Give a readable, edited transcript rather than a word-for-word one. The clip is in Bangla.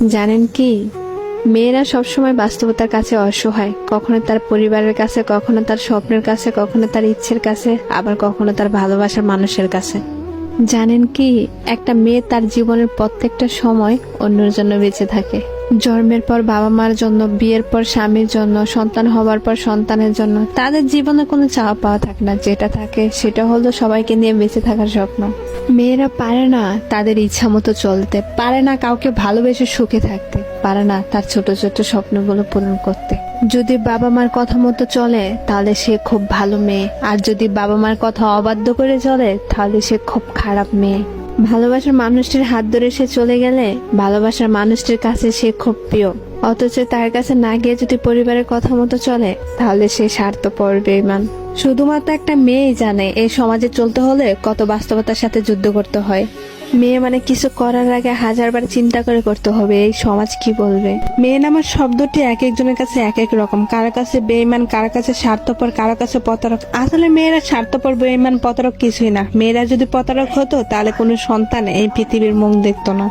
জানেন কি, মেয়েরা সবসময় বাস্তবতার কাছে অসহায়, কখনো তার পরিবারের কাছে, কখনো তার স্বপ্নের কাছে, কখনো তার ইচ্ছের কাছে, আবার কখনো তার ভালোবাসার মানুষের কাছে। জানেন কি, একটা মেয়ে তার জীবনের প্রত্যেকটা সময় অন্যের জন্য বেঁচে থাকে। জন্মের পর বাবা মার জন্য, বিয়ের পর স্বামীর জন্য, সন্তান হবার পর সন্তানের জন্য। তাদের জীবনে কোনো চাওয়া পাওয়া থাকে না, যেটা থাকে সেটা হলো সবাইকে নিয়ে বেঁচে থাকার স্বপ্ন। মেয়েরা পারে না তাদের ইচ্ছা মতো চলতে, পারে না কাউকে ভালোবেসে সুখে থাকতে, পারে না তার ছোট ছোট স্বপ্নগুলো পূরণ করতে। যদি বাবা মার কথা মতো চলে তাহলে সে খুব ভালো মেয়ে, আর যদি বাবা মার কথা অবাধ্য করে চলে তাহলে সে খুব খারাপ মেয়ে। ভালোবাসার মানুষটির হাত ধরে সে চলে গেলে ভালোবাসার মানুষটির কাছে সে খুব প্রিয়, অথচ তার কাছে না গিয়ে যদি পরিবারের কথা মতো চলে তাহলে সে স্বার্থপর, বেঈমান। শুধুমাত্র একটা মেয়েই জানে এই সমাজে চলতে হলে কত বাস্তবতার সাথে যুদ্ধ করতে হয়। মেয়ে মানে কিছু করার আগে হাজারবার চিন্তা করে করতে হবে এই সমাজ কি বলবে। মেয়ে নামার শব্দটি এক একজনের কাছে এক এক রকম, কারো কাছে বেঈমান, কারো কাছে স্বার্থপর, কারো কাছে প্রতারক। আসলে মেয়েরা স্বার্থপর, বেঈমান, প্রতারক কিছুই না। মেয়েরা যদি প্রতারক হতো তাহলে কোনো সন্তান এই পৃথিবীর মুখ দেখতো না।